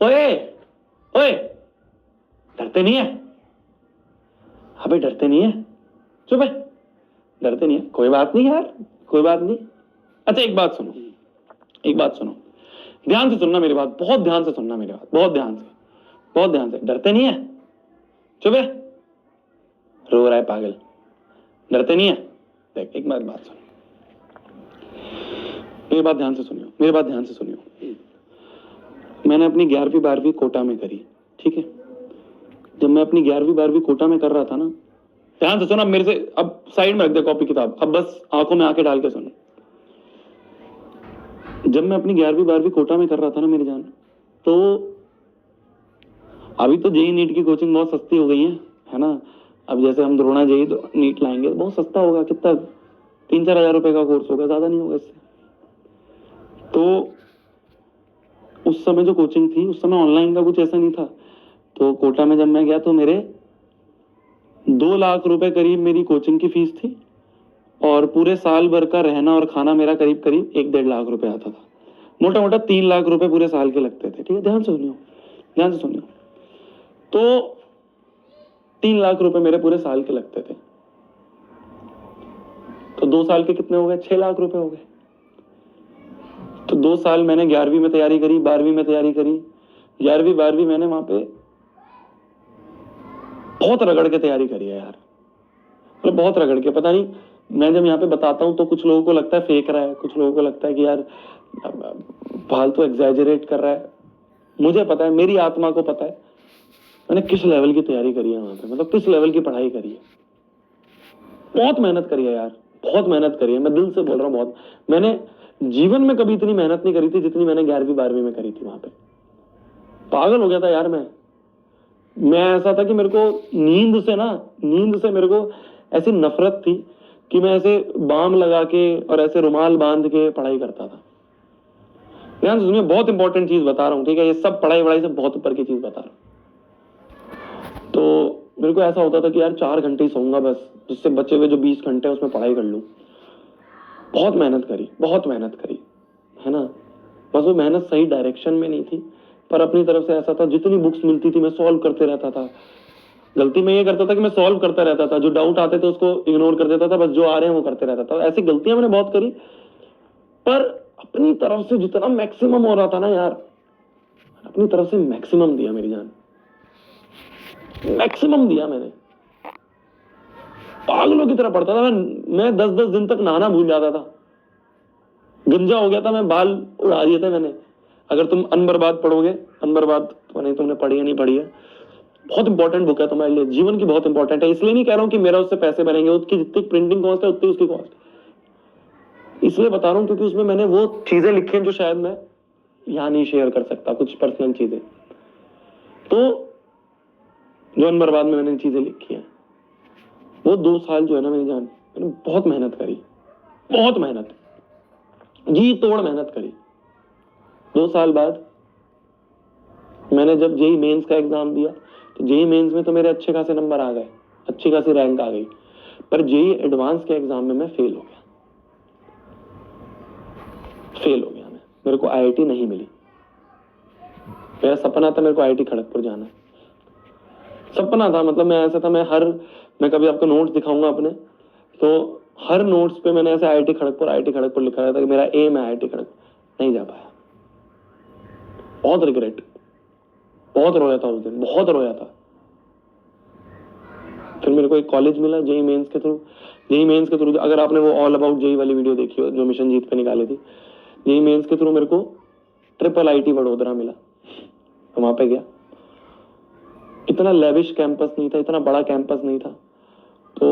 ओए ओए, डरते नहीं है? अबे डरते नहीं है? चुप है, डरते नहीं है? कोई बात नहीं यार, कोई बात नहीं। अच्छा एक बात सुनो, एक बात सुनो, ध्यान से सुनना मेरी बात, बहुत ध्यान से सुनना मेरी बात, बहुत ध्यान से, बहुत ध्यान से। डरते नहीं है? चुप है, रो रहा है पागल, डरते नहीं है? देख एक बात सुनो, मेरी बात ध्यान से सुनियो, मेरी बात ध्यान से सुनियो। मैंने अपनी 11वीं 12वीं कोटा में करी, ठीक है? जब मैं अपनी 11वीं 12वीं कोटा में कर रहा था ना, ध्यान से सुनो, अब मेरे से, अब साइड में रख दे कॉपी किताब, अब बस आंखों में आंखें डाल के सुनो। जब मैं अपनी 11वीं 12वीं कोटा में कर रहा था ना मेरी जान, तो अभी तो जेई नीट की कोचिंग बहुत सस्ती हो गई है ना? अब जैसे हम द्रोणा जेई तो नीट लाएंगे तो बहुत सस्ता होगा, कितना 3-4 हजार रुपए का कोर्स होगा, ज्यादा नहीं होगा इससे। तो उस समय जो कोचिंग थी, उस समय ऑनलाइन का कुछ ऐसा नहीं था। तो कोटा में जब मैं गया तो मेरे 2 लाख रुपए करीब मेरी कोचिंग की फीस थी, और पूरे साल भर का रहना और खाना मेरा करीब करीब 1-1.5 लाख रुपए आता था। मोटा मोटा 3 लाख रुपए पूरे साल के लगते थे, ठीक है? ध्यान से सुनियो, ध्यान से सुनियो। तो 3 लाख रुपए मेरे पूरे साल के लगते थे, तो 2 साल के कितने हो गए? 6 लाख रुपए हो गए। तो 2 साल मैंने 11वीं में तैयारी करी, 12वीं में तैयारी करी। 11वीं 12वीं मैंने वहां पे बहुत रगड़ के तैयारी करी है यार, मतलब बहुत रगड़ के। पता नहीं, मैं जब यहाँ पे बताता हूँ तो कुछ लोगों को लगता है फेक रहा है, कुछ लोगों को लगता है कि यार फालतू एग्जैजरेट कर रहा है। मुझे पता है, मेरी आत्मा को पता है मैंने किस लेवल की तैयारी करी है वहां पे, मतलब किस लेवल की पढ़ाई करी है। बहुत मेहनत करी है यार, बहुत मेहनत करी है, मैं दिल से बोल रहा हूँ। बहुत, मैंने जीवन में कभी इतनी मेहनत नहीं करी थी जितनी मैंने 11वीं 12वीं में करी थी वहां पे। पागल हो गया था यार मैं ऐसा था कि मेरे को नींद से मेरे को ऐसी नफरत थी कि मैं ऐसे बाम लगा के और ऐसे रुमाल बांध के पढ़ाई करता था। ध्यान से सुनिए, बहुत इंपॉर्टेंट चीज बता रहा हूँ, ठीक है? ये सब पढ़ाई वढ़ाई से बहुत ऊपर की चीज बता रहा हूँ। तो मेरे को ऐसा होता था कि यार 4 घंटे ही सोऊंगा बस, जिससे बचे हुए जो 20 घंटे हैं उसमें पढ़ाई कर लूं। बहुत मेहनत करी, बहुत मेहनत करी, है ना? बस वो मेहनत सही डायरेक्शन में नहीं थी, पर अपनी तरफ से ऐसा था, जितनी बुक्स मिलती थी मैं सॉल्व करते रहता था। गलती मैं ये करता था कि मैं सॉल्व करता रहता था, जो डाउट आते थे उसको इग्नोर कर देता था, बस जो आ रहे हैं वो करते रहता था। ऐसी गलतियां मैंने बहुत करी, पर अपनी तरफ से जितना मैक्सिमम हो रहा था ना यार, अपनी तरफ से मैक्सिमम दिया मेरी जान, मैक्सिमम दिया मैंने। पागलों की तरह पढ़ता था मैं 10-10 दिन तक नहाना भूल जाता था, गंजा हो गया था मैं, बाल उड़ा दिए थे मैंने। अगर तुम अनबर्बाद पढ़ोगे, अनबर्बाद तो नहीं, तुमने पढ़ी है नहीं पढ़ी है, बहुत इंपॉर्टेंट बुक है तुम्हारे लिए, जीवन की बहुत इंपॉर्टेंट है। इसलिए नहीं कह रहा हूं कि मेरा उससे पैसे बनेंगे, उसकी जितनी प्रिंटिंग कॉस्ट है उतनी उसकी कॉस्ट। इसलिए बता रहा हूं क्योंकि उसमें मैंने वो चीजें लिखी हैं जो शायद मैं यहां नहीं शेयर कर सकता, कुछ पर्सनल चीजें। तो जो अनबर्बाद में मैंने चीजें लिखी है, वो 2 साल जो है ना मेरी जान, मैंने बहुत मेहनत करी, बहुत मेहनत, जी तोड़ मेहनत करी। 2 साल बाद मैंने जब जेई मेंस का एग्जाम दिया, तो जेई मेंस में तो मेरे अच्छे खासे नंबर आ गए, अच्छी खासी रैंक आ गई, पर जेई एडवांस के एग्जाम में मैं फेल हो गया, फेल हो गया मैं। मेरे को आईआईटी नहीं मिली। मेरा सपना था मेरे को आईआईटी खड़गपुर जाना, सपना था, मतलब मैं ऐसा था, मैं कभी आपको नोट्स दिखाऊंगा अपने, तो हर नोट्स पे मैंने ऐसे आईआईटी खड़गपुर लिखा रहता कि मेरा एम है आईआईटी खड़गपुर। नहीं जा पाया, बहुत रिग्रेट, बहुत रोया था उस दिन, बहुत रोया था। फिर मेरे को एक कॉलेज मिला जेई मेंस के थ्रू, जेई मेंस के थ्रू, अगर आपने वो ऑल अबाउट जेई वाली वीडियो देखी हो जो मिशन जीत पे निकाली थी, जेई मेंस के थ्रू मेरे को ट्रिपल आईटी वडोदरा मिला, तो वहां पे गया। इतना लेविश कैंपस नहीं था, इतना बड़ा कैंपस नहीं था, तो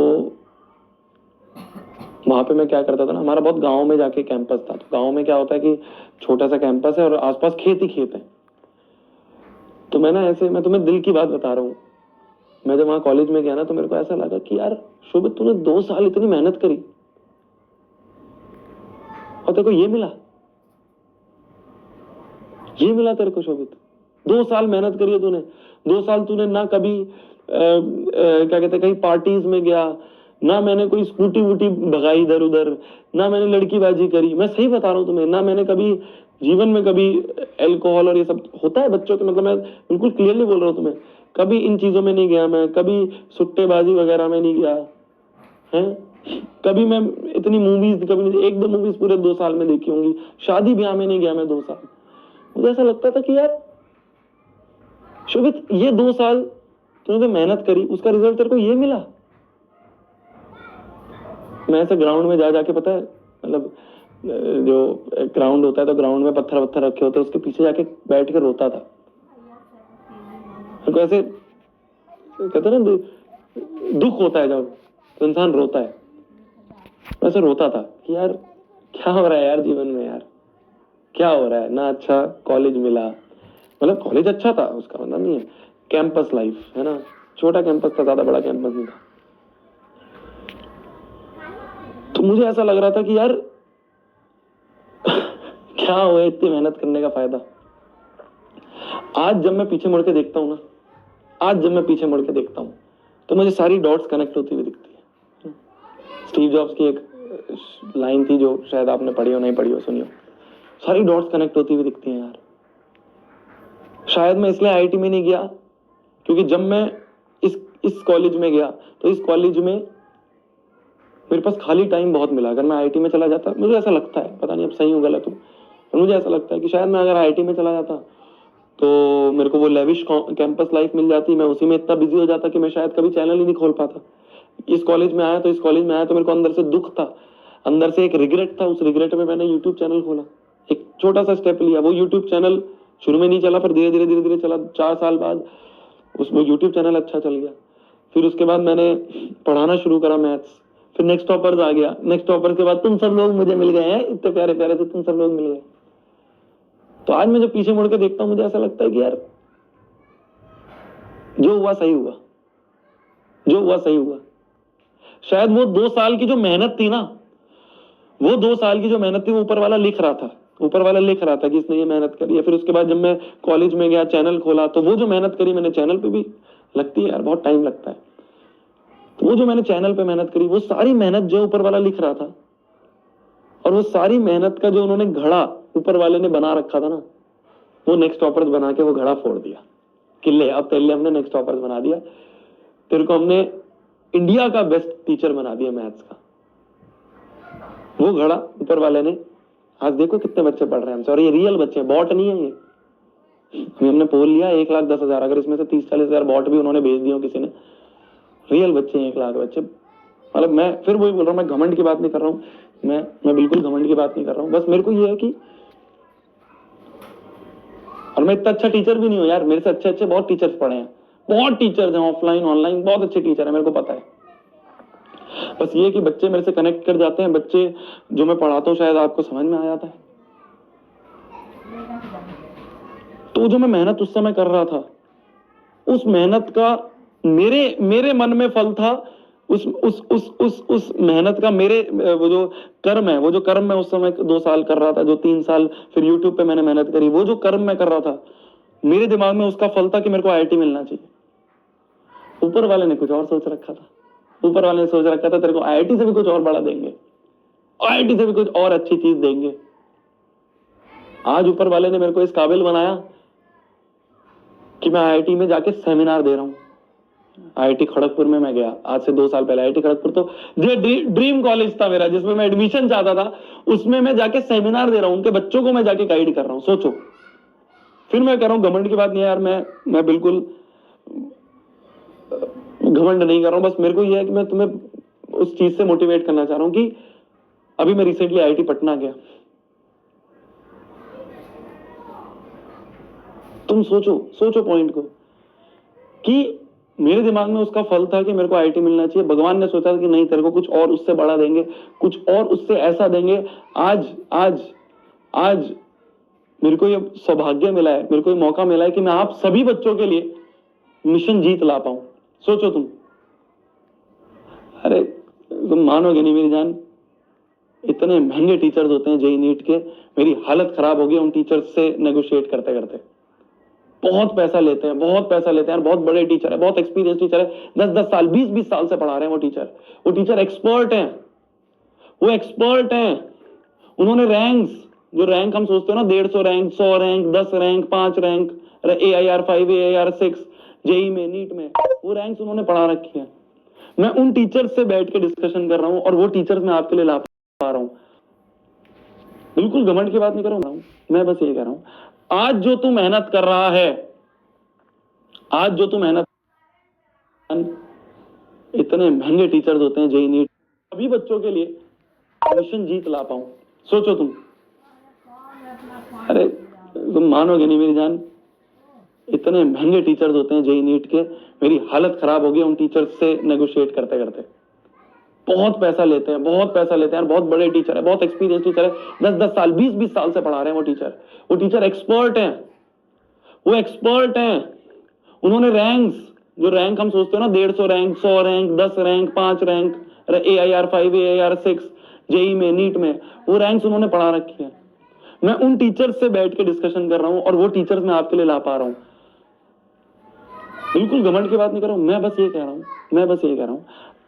वहां पे मैं क्या करता था ना, हमारा बहुत गांव में जाके कैंपस था। तो गांव में क्या होता है कि छोटा सा कैंपस है और आसपास खेत ही खेत है। तो मैं ना ऐसे, मैं तुम्हें दिल की बात बता रहा हूँ, मैं जब वहां कॉलेज में गया ना, तो मेरे को ऐसा लगा कि यार शोभित, तूने 2 साल इतनी मेहनत करी और तेरे को ये मिला, ये मिला तेरे को शोभित। 2 साल मेहनत करी है तूने, 2 साल तूने ना कभी क्या कहते, कहीं पार्टीज में गया, ना मैंने कोई स्कूटी वूटी भगाई इधर उधर, ना मैंने लड़कीबाजी करी, मैं सही बता रहा हूं तुम्हें, ना मैंने कभी जीवन में कभी अल्कोहल और ये सब होता है बच्चों के, मतलब मैं बिल्कुल क्लियरली बोल रहा हूँ तुम्हें, कभी इन चीजों में नहीं गया मैं, कभी सुट्टेबाजी वगैरह में नहीं गया है, कभी मैं इतनी मूवीज कभी नहीं, एक दो मूवीज पूरे 2 साल में देखी होंगी, शादी ब्याह में नहीं गया मैं 2 साल। मुझे ऐसा लगता था कि यार शोभित, ये 2 साल तूने जो मेहनत करी उसका रिजल्ट तेरे को ये मिला। मैं ऐसे ग्राउंड में जा जाके, पता है मतलब जो ग्राउंड होता है तो ग्राउंड में पत्थर वत्थर रखे होते हैं, उसके पीछे जाके बैठ के रोता था। तो ऐसे कहते ना दुख होता है जब तो इंसान रोता है, वैसे रोता था कि यार क्या हो रहा है यार जीवन में, यार क्या हो रहा है ना। अच्छा कॉलेज मिला, मतलब कॉलेज अच्छा था, उसका मतलब नहीं है, कैंपस लाइफ है ना, छोटा कैंपस था, ज्यादा बड़ा कैंपस नहीं था। तो मुझे ऐसा लग रहा था कि यार क्या हुआ इतनी मेहनत करने का फायदा। आज जब मैं पीछे मुड़ के देखता हूं ना, आज जब मैं पीछे मुड़ के देखता हूं तो मुझे सारी डॉट्स कनेक्ट होती हुई दिखती है। स्टीव जॉब्स की एक लाइन थी जो शायद आपने पढ़ी हो, नहीं पढ़ी हो, सुनियो, सारी डॉट्स कनेक्ट होती हुई दिखती हैं यार। शायद मैं इसलिए आईआईटी में नहीं गया क्योंकि जब मैं इस कॉलेज में गया तो इस कॉलेज में मेरे पास खाली टाइम बहुत मिला। अगर मैं आईआईटी में चला जाता, मुझे ऐसा लगता है, पता नहीं अब सही हो गलत हो, पर मुझे ऐसा लगता है कि शायद मैं अगर आईआईटी में चला जाता तो मेरे को वो लेविश कैंपस लाइफ मिल जाती, मैं उसी में इतना बिजी हो जाता कि मैं शायद कभी चैनल ही नहीं खोल पाता। इस कॉलेज में आया तो मेरे को अंदर से दुख था, अंदर से एक रिग्रेट था, उस रिग्रेट में मैंने यूट्यूब चैनल खोला, एक छोटा सा स्टेप लिया। वो यूट्यूब चैनल शुरू में नहीं चला, पर धीरे धीरे चला। 4 साल बाद वो यूट्यूब चैनल अच्छा चल गया। फिर उसके बाद मैंने पढ़ाना शुरू करा मैथ्स, फिर नेक्स्ट टॉपर्स आ गया, नेक्स्ट टॉपर्स के बाद तुम सब लोग मुझे मिल गए हैं, इतने प्यारे प्यारे से तुम सब लोग मिल गए। तो आज मैं जब पीछे मुड़ के देखता हूं मुझे ऐसा लगता है कि यार जो हुआ सही हुआ, जो हुआ सही हुआ। शायद वो 2 साल की जो मेहनत थी ना, वो 2 साल की जो मेहनत थी वो ऊपर वाला लिख रहा था, ऊपर वाला लिख रहा था कि इसने ये मेहनत करी है। फिर उसके बाद जब मैं कॉलेज में गया, चैनल खोला, तो वो जो मेहनत करी मैंने, चैनल पे भी लगती है यार, बहुत टाइम लगता है, तो वो जो मैंने चैनल पे मेहनत करी, वो सारी मेहनत जो ऊपर वाला लिख रहा था, और वो सारी मेहनत का जो उन्होंने घड़ा ऊपर वाले ने बना रखा था ना, वो नेक्स्ट टॉपर्स बना के वो घड़ा फोड़ दिया कि ले अब तेरे लिए हमने नेक्स्ट टॉपर्स बना दिया, तेरे को हमने इंडिया का बेस्ट टीचर बना दिया मैथ्स का। वो घड़ा ऊपर वाले ने, आज देखो कितने बच्चे पढ़ रहे हैं हमसे, और ये रियल बच्चे, बॉट नहीं है ये। हमने पोल लिया 1,10,000, अगर इसमें से 30-40,000 बॉट भी उन्होंने भेज दिए किसी ने, रियल बच्चे 1 लाख बच्चे। मतलब मैं फिर वही बोल रहा हूँ, मैं घमंड की बात नहीं कर रहा हूँ, मैं बिल्कुल घमंड की बात नहीं कर रहा हूँ, बस मेरे को ये है कि, और मैं इतना अच्छा टीचर भी नहीं हूँ यार, मेरे से अच्छे बहुत टीचर्स पढ़े हैं, बहुत टीचर्स हैं ऑफलाइन ऑनलाइन, बहुत अच्छे टीचर हैं, मेरे को पता है। बस ये कि बच्चे मेरे से कनेक्ट कर जाते हैं, बच्चे जो मैं पढ़ाता हूँ शायद आपको समझ में आ जाता है। तो जो मैं मेहनत उस समय कर रहा था, उस मेहनत का मेरे मन में फल था, उस मेहनत का मेरे वो जो कर्म मैं उस समय 2 साल कर रहा था, जो 3 साल फिर यूट्यूब पे मैंने मेहनत करी, वो जो कर्म मैं कर रहा था, मेरे दिमाग में उसका फल था कि मेरे को आईआईटी मिलना चाहिए। ऊपर वाले ने कुछ और सोच रखा था, ऊपर वाले ने सोच रखा था तेरे को आईआईटी से भी कुछ और बड़ा देंगे, आईआईटी से भी कुछ और अच्छी चीज देंगे। आज ऊपर वाले ने मेरे को इस काबिल बनाया कि मैं आईआईटी में जाके सेमिनार दे रहा हूं। आईआईटी खड़गपुर में मैं गया आज से 2 साल पहले। आईआईटी खड़गपुर तो ड्रीम कॉलेज था मेरा, जिसमें मैं एडमिशन चाहता था, उसमें मैं जाके सेमिनार दे रहा हूं, उनके बच्चों को मैं जाके गाइड कर रहा हूं। सोचो, फिर मैं कह रहा हूं घमंड की बात नहीं है यार, मैं बिल्कुल घमंड नहीं कर रहा हूं, बस मेरे को यह है कि मैं तुम्हें उस चीज से मोटिवेट करना चाह रहा हूं कि अभी मैं रिसेंटली आईआईटी पटना गया। तुम सोचो पॉइंट को, कि मेरे दिमाग में उसका फल था कि मेरे को आईआईटी मिलना चाहिए। भगवान ने सोचा कि नहीं, तेरे को कुछ और उससे बड़ा देंगे, कुछ और उससे ऐसा देंगे। आज मेरे को ये सौभाग्य मिला है, मेरे को ये मौका मिला है कि मैं आप सभी बच्चों के लिए मिशन जीत ला पाऊं। सोचो तुम, अरे तुम मानोगे नहीं मेरी जान, इतने महंगे टीचर्स होते हैं जेईई नीट के, मेरी हालत खराब हो गई उन टीचर्स से नेगोशिएट करते करते। बहुत पैसा लेते हैं, बहुत बड़े टीचर है, बहुत एक्सपीरियंस टीचर है, 10-10 साल 20-20 साल से पढ़ा रहे हैं वो टीचर एक्सपर्ट हैं, वो एक्सपर्ट हैं। उन्होंने रैंक्स जो रैंक हम सोचते हो ना, 150 rank, 100 rank, 10 rank, 5 rank, AIR 5, AIR 6, JEE में, नीट में, वो रैंक्स उन्होंने पढ़ा रखी है। मैं उन टीचर्स से बैठ के डिस्कशन कर रहा हूं और वो टीचर्स मैं आपके लिए ला पा रहा हूं। बिल्कुल घमंड की बात नहीं कर रहा हूं, मैं बस ये कह रहा हूं, आज जो तू मेहनत कर रहा है, आज जो तू मेहनत, इतने महंगे टीचर्स होते हैं जेई नीट, सभी बच्चों के लिए मिशन जीत ला पाऊं, सोचो तुम। अरे तुम मानोगे नहीं मेरी जान, इतने महंगे टीचर्स होते हैं जेई नीट के, मेरी हालत खराब हो गई उन टीचर्स से नेगोशिएट करते करते। बहुत पैसा लेते हैं, बहुत पैसा लेते हैं, बहुत बड़े टीचर है, बहुत एक्सपीरियंस टीचर है, 10-10 साल, 20-20 साल से पढ़ा रहे हैं वो टीचर एक्सपर्ट हैं, वो एक्सपर्ट हैं। उन्होंने रैंक्स, जो रैंक हम सोचते हो ना, 150 rank, 100 rank, 10 rank, 5 rank, AIR 5, AIR 6, JEE में, नीट में, वो रैंक्स उन्होंने पढ़ा रखी है। मैं उन टीचर्स से बैठ के डिस्कशन कर रहा हूं और वो टीचर्स मैं आपके लिए ला पा रहा हूं। बिल्कुल घमंड की बात नहीं कर रहा हूं, मैं बस ये कह रहा हूं,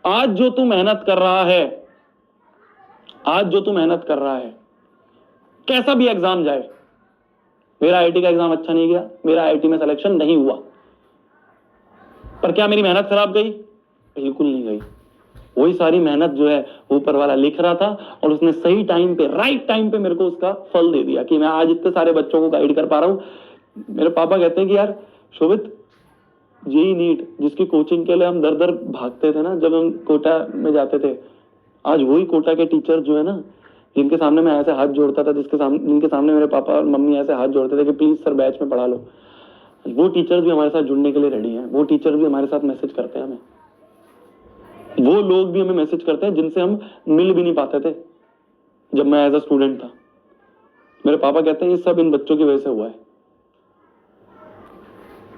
आज जो तू मेहनत कर रहा है, आज जो तू मेहनत कर रहा है, कैसा भी एग्जाम जाए, मेरा आईआईटी का एग्जाम अच्छा नहीं गया, मेरा आईआईटी में सिलेक्शन नहीं हुआ, पर क्या मेरी मेहनत खराब गई? बिल्कुल नहीं गई। वही सारी मेहनत जो है ऊपर वाला लिख रहा था और उसने सही टाइम पे, राइट टाइम पे मेरे को उसका फल दे दिया कि मैं आज इतने सारे बच्चों को गाइड कर पा रहा हूं। मेरे पापा कहते हैं कि यार शोभित, जेई नीट जिसकी कोचिंग के लिए हम दर दर भागते थे ना, जब हम कोटा में जाते थे, आज वही कोटा के टीचर जो है ना, जिनके सामने मैं ऐसे हाथ जोड़ता था, जिनके सामने मेरे पापा और मम्मी ऐसे हाथ जोड़ते थे कि प्लीज सर बैच में पढ़ा लो, वो टीचर्स भी हमारे साथ जुड़ने के लिए रेडी हैं। वो टीचर भी हमारे साथ मैसेज करते हैं हमें, वो लोग भी हमें मैसेज करते हैं जिनसे हम मिल भी नहीं पाते थे जब मैं एज अ स्टूडेंट था। मेरे पापा कहते हैं ये सब इन बच्चों की वजह से हुआ है।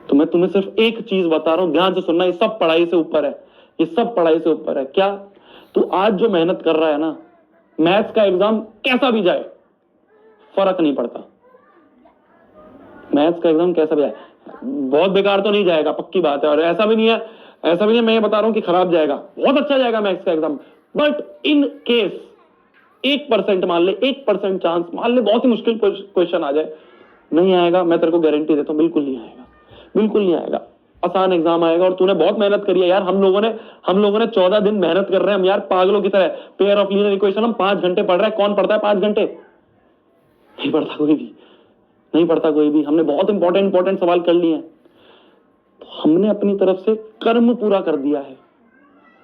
तो मैं तुम्हें सिर्फ एक चीज बता रहा हूं, ध्यान से सुनना, ये सब पढ़ाई से ऊपर है, ये सब पढ़ाई से ऊपर है। क्या? तू आज जो मेहनत कर रहा है ना, मैथ्स का एग्जाम कैसा भी जाए फर्क नहीं पड़ता, मैथ्स का एग्जाम कैसा भी जाए, बहुत बेकार तो नहीं जाएगा, पक्की बात है, और ऐसा भी नहीं है मैं ये बता रहा हूं कि खराब जाएगा, बहुत अच्छा जाएगा मैथ्स का एग्जाम, बट इन केस 1% मान ले, 1% चांस मान ले, बहुत ही मुश्किल क्वेश्चन आ जाए, नहीं आएगा, मैं तेरे को गारंटी देता हूं, बिल्कुल नहीं आएगा, बिल्कुल नहीं आएगा। आसान एग्जाम आएगा और तूने बहुत मेहनत करी है यार। हम लोगों ने 14 दिन मेहनत कर रहे हैं हम यार, पागलों की तरह। पेयर ऑफ लीनियर इक्वेशन हम 5 घंटे पढ़ रहे हैं। कौन पढ़ता है 5 घंटे? नहीं पढ़ता कोई भी, नहीं पढ़ता कोई भी। हमने बहुत इंपॉर्टेंट सवाल कर लिए हैं, तो हमने अपनी तरफ से कर्म पूरा कर दिया है,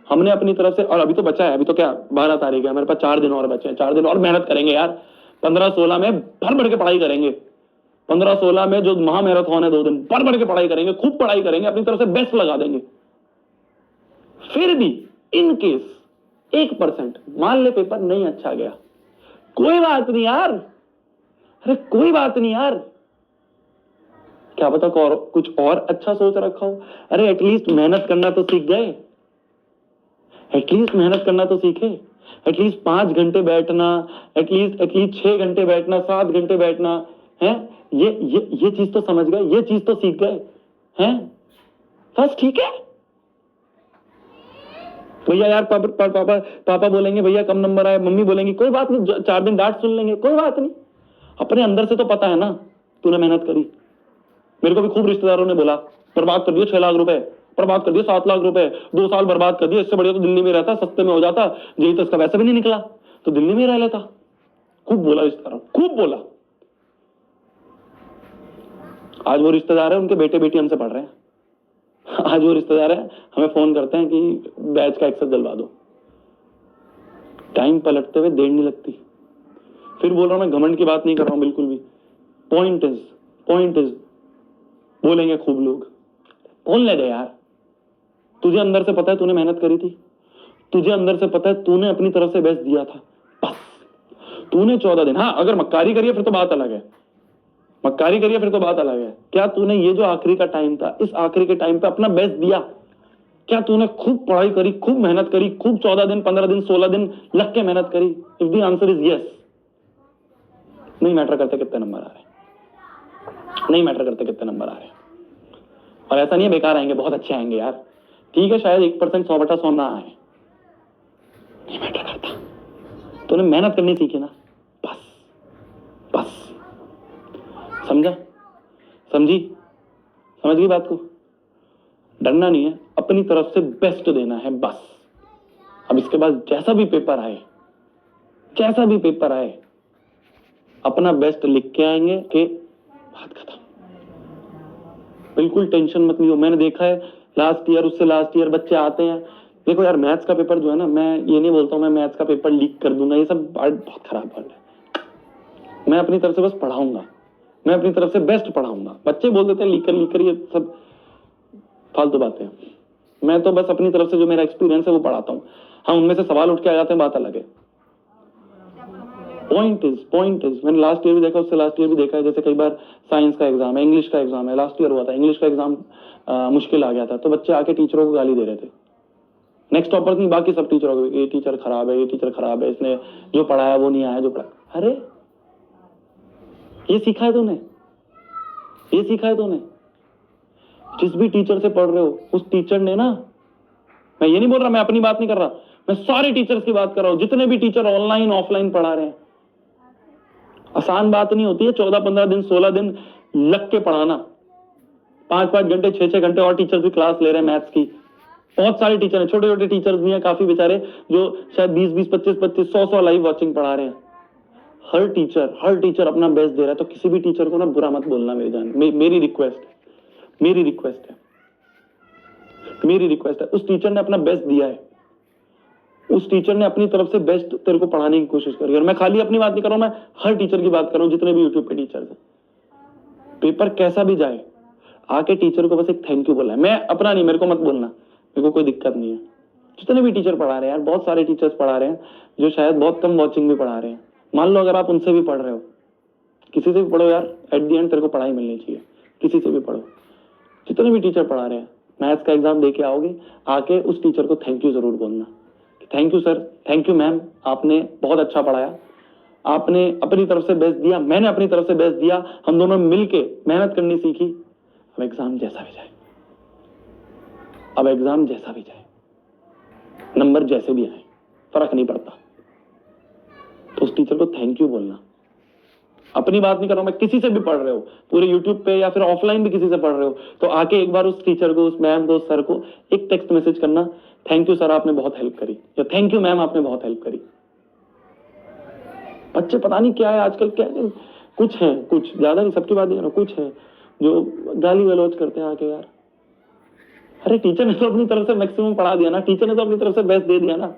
हमने अपनी तरफ से। और अभी तो बचा है, अभी तो क्या 12 तारीख है, मेरे पास 4 दिन और बचे हैं, 4 दिन और मेहनत करेंगे यार। 15-16 में भर भर के पढ़ाई करेंगे, 15-16 में जो महामैराथन है 2 दिन, भर भर के पढ़ाई करेंगे, खूब पढ़ाई करेंगे, अपनी तरफ से बेस्ट लगा देंगे। फिर भी इन केस 1% मान ले पेपर नहीं अच्छा गया, कोई बात नहीं यार, अरे कोई बात नहीं यार, क्या पता कुछ और अच्छा सोच रखा हो। अरे एटलीस्ट मेहनत करना तो सीख गए, एटलीस्ट मेहनत करना तो सीखे। एटलीस्ट 5 घंटे बैठना, एटलीस्ट 6 घंटे बैठना, 7 घंटे बैठना है, ये चीज तो समझ गए, ये चीज तो सीख गए हैं, बस ठीक है। भैया यार पापा बोलेंगे भैया कम नंबर आए, मम्मी बोलेंगे कोई बात नहीं, 4 दिन डांट सुन लेंगे, कोई बात नहीं। अपने अंदर से तो पता है ना तूने मेहनत करी। मेरे को भी खूब रिश्तेदारों ने बोला बर्बाद कर दिए 6 लाख रुपए, बर्बाद कर दिए 7 लाख रुपए, 2 साल बर्बाद कर दिए, इससे बढ़िया तो दिल्ली में रहता, सस्ते में हो जाता, जेई तो इसका वैसे भी नहीं निकला तो दिल्ली में रह लेता। खूब बोला रिश्तेदारों, खूब बोला। आज वो रिश्तेदार है, उनके बेटे बेटी हमसे पढ़ रहे हैं, आज वो रिश्तेदार है हमें फोन करते हैं कि बैच का एक्सेस दिलवा दो। टाइम पलटते हुए देर नहीं लगती। फिर बोल रहा हूं, मैं घमंड की बात नहीं कर रहा हूं बिल्कुल भी। पॉइंट इज बोलेंगे खूब लोग, बोलने दे यार। तुझे अंदर से पता है तूने मेहनत करी थी, तुझे अंदर से पता है तूने अपनी तरफ से बेस्ट दिया था, बस। तूने 14 दिन, हाँ अगर मक्कारी करिए फिर तो बात अलग है, मक्कारी करिए फिर तो बात अलग है। क्या तूने ये जो आखिरी का टाइम था, इस आखिरी के टाइम पे अपना बेस्ट दिया? क्या तूने खूब पढ़ाई करी, खूब मेहनत करी, खूब 14 दिन, 15 दिन, 16 दिन लग के मेहनत करी? If the answer is yes, नहीं मैटर करते कितने नंबर आ रहे, नहीं मैटर करते कितने नंबर आ रहे। और ऐसा नहीं है बेकार आएंगे, बहुत अच्छे आएंगे यार, ठीक है शायद 1% 100/100 ना आए, नहीं मैटर करता। तूने मेहनत करनी सीखी ना, बस। समझा? समझी? समझ गई बात को? डरना नहीं है, अपनी तरफ से बेस्ट देना है बस। अब इसके बाद जैसा भी पेपर आए, जैसा भी पेपर आए, अपना बेस्ट लिख के आएंगे कि बात खत्म। बिल्कुल टेंशन मत लियो। मैंने देखा है लास्ट ईयर, उससे लास्ट ईयर बच्चे आते हैं। देखो यार, मैथ्स का पेपर जो है ना, मैं ये नहीं बोलता हूं मैं मैथ्स का पेपर लीक कर दूंगा, ये सब बहुत खराब बात है। मैं अपनी तरफ से बस पढ़ाऊंगा, मैं अपनी तरफ से बेस्ट पढ़ाऊंगा। बच्चे बोल देते हैं लीक कर, ये सब फालतू बातें हैं। मैं तो बस अपनी तरफ से जो मेरा एक्सपीरियंस है वो पढ़ाता हूँ। हाँ, उनमें से सवाल उठ के आ जाते हैं, बात अलग है। पॉइंट इज मैंने लास्ट ईयर भी देखा, उससे लास्ट ईयर भी देखा है। जैसे कई बार साइंस का एग्जाम है, इंग्लिश का एग्जाम है, लास्ट ईयर हुआ था इंग्लिश का एग्जाम मुश्किल आ गया था, तो बच्चे आके टीचरों को गाली दे रहे थे। नेक्स्ट टॉपर नहीं, बाकी सब टीचरों को, ये टीचर खराब है, ये टीचर खराब है, इसने जो पढ़ाया वो नहीं आया जो पढ़ा। अरे ये सीखा है तूने, ये सीखा है तूने? जिस भी टीचर से पढ़ रहे हो उस टीचर ने ना, मैं ये नहीं बोल रहा, मैं अपनी बात नहीं कर रहा, मैं सारे टीचर्स की बात कर रहा हूं, जितने भी टीचर ऑनलाइन ऑफलाइन पढ़ा रहे हैं। आसान बात नहीं होती है 14-15 दिन 16 दिन लग के पढ़ाना, 5-5 घंटे 6-6 घंटे, और टीचर्स भी क्लास ले रहे हैं मैथ्स की। बहुत सारे टीचर हैं, छोटे छोटे टीचर्स भी हैं काफी बेचारे, जो शायद 20-20 25-25 100-100 लाइव वाचिंग पढ़ा रहे हैं। हर टीचर अपना बेस्ट दे रहा है, तो किसी भी टीचर को ना बुरा मत बोलना मेरी जान, मेरी रिक्वेस्ट है। उस टीचर ने अपना बेस्ट दिया है, उस टीचर ने अपनी तरफ से बेस्ट तेरे को पढ़ाने की कोशिश करी। और मैं खाली अपनी बात नहीं कर रहा हूं, मैं हर टीचर की बात कर रहा हूं, जितने भी यूट्यूब पे टीचर्स हैं। पेपर कैसा भी जाए, आके टीचर को बस एक थैंक यू बोलना है। मैं अपना नहीं, मेरे को मत बोलना, मेरे को कोई दिक्कत नहीं है। जितने भी टीचर पढ़ा रहे हैं यार, बहुत सारे टीचर्स पढ़ा रहे हैं जो शायद बहुत कम वॉचिंग भी पढ़ा रहे हैं। मान लो अगर आप उनसे भी पढ़ रहे हो, किसी से भी पढ़ो यार, एट दी एंड तेरे को पढ़ाई मिलनी चाहिए, किसी से भी पढ़ो। जितने भी टीचर पढ़ा रहे हैं, मैथ्स का एग्जाम देके आओगे, आके उस टीचर को थैंक यू जरूर बोलना। Thank you sir, thank you ma'am, आपने बहुत अच्छा पढ़ाया, आपने अपनी तरफ से बेस्ट दिया, मैंने अपनी तरफ से बेस्ट दिया, हम दोनों मिलके मेहनत करनी सीखी। अब एग्जाम जैसा भी जाए, नंबर जैसे भी आए, फर्क नहीं पड़ता, तो उस टीचर को थैंक यू बोलना। अपनी बात नहीं कर रहा हूं मैं, किसी से भी पढ़ रहे हो, पूरे यूट्यूब पे या फिर ऑफलाइन भी किसी से पढ़ रहे हो, तो आके एक बार उस टीचर को, उस मैम को, उस सर को एक टेक्स्ट मैसेज करना, थैंक यू सर आपने बहुत हेल्प करी, या थैंक यू मैम आपने बहुत हेल्प करी। बच्चे पता नहीं क्या है आजकल, क्या है, कुछ है, कुछ ज्यादा नहीं, सबकी बात नहीं कर रहा, कुछ है जो गाली गलौज करते हैं आके यार। अरे टीचर ने तो अपनी तरफ से मैक्सिमम पढ़ा दिया ना, टीचर ने तो अपनी तरफ से बेस्ट दे दिया ना।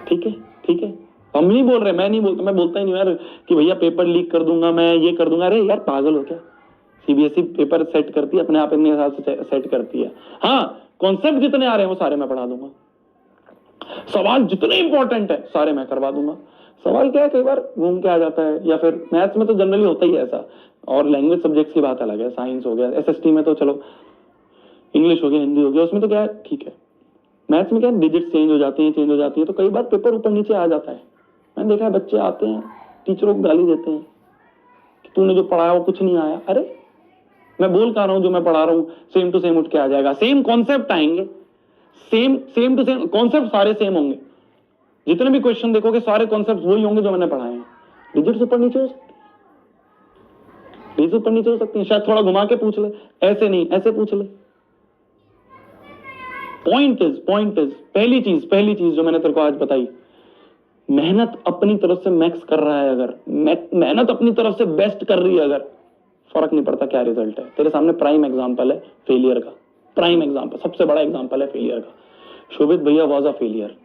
ठीक है, हम नहीं बोल रहे, मैं नहीं बोलता, मैं बोलता ही नहीं यार कि भैया पेपर लीक कर दूंगा, मैं ये कर दूंगा। अरे यार पागल हो क्या? सीबीएसई पेपर सेट करती है अपने आप, इतने हिसाब से सेट करती है। हाँ, कॉन्सेप्ट जितने आ रहे हैं वो सारे मैं पढ़ा दूंगा, सवाल जितने इंपॉर्टेंट है सारे मैं करवा दूंगा। सवाल क्या है, कई बार घूम के आ जाता है, या फिर मैथ्स में तो जनरली होता ही है ऐसा, और लैंग्वेज सब्जेक्ट्स की बात अलग है, साइंस हो गया, एसएसटी में तो चलो, इंग्लिश हो गया, हिंदी हो गया, उसमें तो क्या है, ठीक है। मैथ्स में क्या है, डिजिट चेंज हो जाती है, तो कई बार पेपर ऊपर नीचे आ जाता है। मैंने देखा है बच्चे आते हैं, टीचरों को गाली देते हैं कि तूने जो पढ़ाया वो कुछ नहीं आया। अरे मैं बोल कह रहा हूं, जो मैं पढ़ा रहा हूं सेम टू सेम उठ के आ जाएगा, सेम कॉन्सेप्ट आएंगे, सेम टू सेम कॉन्सेप्ट सारे सेम होंगे। जितने भी क्वेश्चन देखोगे सारे कॉन्सेप्ट वही होंगे जो मैंने पढ़ाए हैं। डिजिट्स ऊपर नीचे हो सकती, डिजिट ऊपर नीचे हो सकती है, शायद थोड़ा घुमा के पूछ ले, ऐसे नहीं ऐसे पूछ ले। पॉइंट इज पहली चीज जो मैंने तेरे को आज बताई, मेहनत अपनी तरफ से मैक्स कर रहा है, अगर मेहनत अपनी तरफ से बेस्ट कर रही है, अगर फर्क नहीं पड़ता क्या रिजल्ट है। तेरे सामने प्राइम एग्जांपल है फेलियर का, प्राइम एग्जांपल, सबसे बड़ा एग्जांपल है फेलियर का। शोभित भैया was a failure,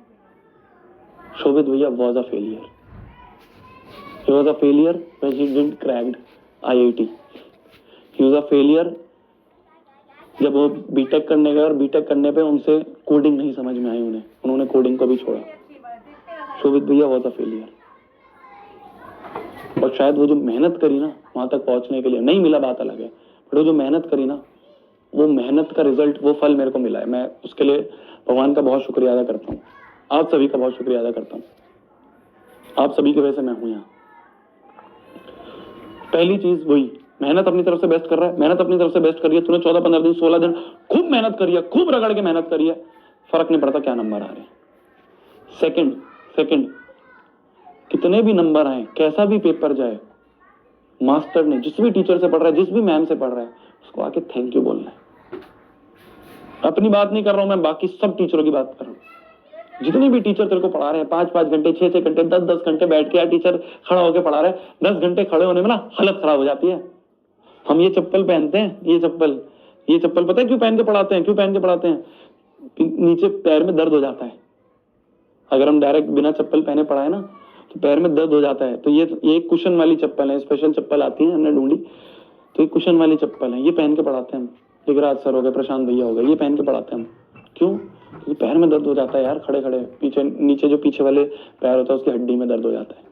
he was a failure when he didn't cracked IIT, he was a failure जब वो बीटेक करने गए, और बीटेक करने पे उनसे कोडिंग नहीं समझ में आई, उन्होंने कोडिंग को भी छोड़ा। शोभित भैया वाज अ फेलियर। और शायद वो जो मेहनत करी ना वहां तक पहुंचने के लिए, नहीं मिला बात अलग है, बट वो जो मेहनत करी ना, वो मेहनत का रिजल्ट, वो फल मेरे को मिला है। मैं उसके लिए भगवान का बहुत शुक्रिया अदा करता हूँ, आप सभी का बहुत शुक्रिया अदा करता हूँ। आप सभी की वजह से मैं हूं यहाँ। पहली चीज वही, मेहनत अपनी तरफ से बेस्ट कर रहा है, मेहनत अपनी तरफ से बेस्ट करी है, तूने 14-15 दिन 16 दिन खूब मेहनत करी है, खूब रगड़ के मेहनत करी है, फर्क नहीं पड़ता क्या नंबर आ रहे हैं। सेकंड कितने भी नंबर आए, कैसा भी पेपर जाए, मास्टर ने जिस भी टीचर से पढ़ रहा है, जिस भी मैम से पढ़ रहा है, उसको आके थैंक यू बोलना है। अपनी बात नहीं कर रहा हूं मैं, बाकी सब टीचरों की बात कर रहा हूं। जितने भी टीचर तेरे को पढ़ा रहे हैं, 5-5 घंटे, 6-6 घंटे, 10-10 घंटे बैठ के, यार टीचर खड़ा होकर पढ़ा रहा है, 10 घंटे खड़े होने में ना हालत खराब हो जाती है। हम ये चप्पल पहनते हैं, ये चप्पल पता है क्यों पहन के पढ़ाते हैं? क्यों पहन के पढ़ाते हैं? नीचे पैर में दर्द हो जाता है। अगर हम डायरेक्ट बिना चप्पल पहने पढ़ाए ना तो पैर में दर्द हो जाता है। तो ये कुशन वाली चप्पल है, स्पेशल चप्पल आती है, हमने ढूंढी, तो ये कुशन वाली चप्पल है, ये पहन के पढ़ाते हैं हम। दिगराज सर हो गए, प्रशांत भैया हो गए, ये पहन के पढ़ाते हैं हम। क्यों? क्योंकि पैर में दर्द हो जाता है यार, खड़े खड़े, पीछे नीचे जो पीछे वाले पैर होता है उसकी हड्डी में दर्द हो जाता है।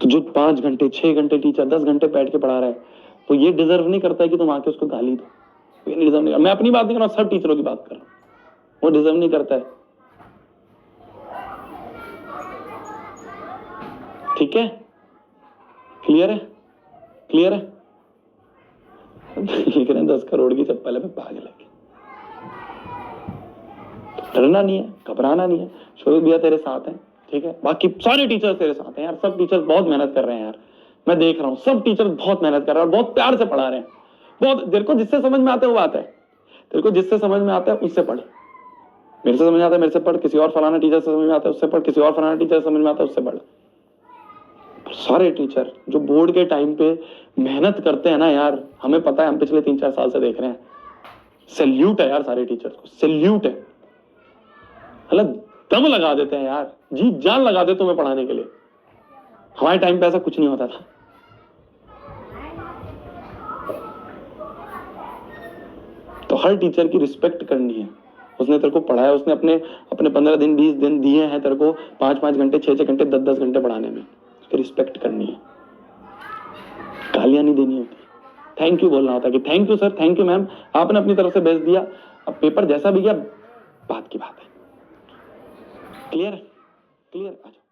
तो जो 5 घंटे 6 घंटे टीचर 10 घंटे बैठ के पढ़ा रहा है, तो ये डिजर्व नहीं करता है कि तुम आके उसको गाली दो। ये डिजर्व नहीं। मैं अपनी बात नहीं कर रहा, सब टीचरों की बात कर रहा हूँ, वो डिजर्व नहीं करता है। ठीक है, क्लियर है? क्लियर है? लिख रहे हैं 10 करोड़ की चप्पल है, मैं पागल है। डरना नहीं है, घबराना नहीं है, शोभित भैया तेरे साथ हैं, ठीक है? बाकी सारे टीचर्स तेरे साथ हैं यार, सब टीचर्स बहुत मेहनत कर रहे हैं यार, मैं देख रहा हूँ, सब टीचर्स बहुत मेहनत कर रहे हैं और बहुत प्यार से पढ़ा रहे हैं। बहुत, तेरे को जिससे समझ में आता है वो बात है, तेरे को जिससे समझ में आता है उससे पढ़। मेरे से समझ में आता है मेरे से पढ़, किसी और फलाना टीचर से समझ में आता है उससे पढ़, किसी और फलाना टीचर समझ में आता है उससे पढ़। सारे टीचर जो बोर्ड के टाइम पे मेहनत करते हैं ना यार, हमें पता है, हम पिछले 3-4 साल से देख रहे हैं। सैल्यूट है यार सारे टीचर्स को, सैल्यूट है। मतलब दम लगा देते हैं यार, जी जान लगा देते तुम्हें पढ़ाने के लिए। हमारे टाइम पे ऐसा कुछ नहीं होता था। तो हर टीचर की रिस्पेक्ट करनी है। उसने तेरे को पढ़ाया, उसने अपने 15 दिन 20 दिन दिए हैं तेरे को, 5-5 घंटे 6-6 घंटे 10-10 घंटे पढ़ाने में, उसकी रिस्पेक्ट करनी है, गालियां नहीं देनी होती, थैंक यू बोलना होता है कि thank you sir, thank you ma'am, आपने अपनी तरफ से बेस्ट दिया। अब पेपर जैसा भी गया बात की बात है। क्लियर है? क्लियर? आ जाओ।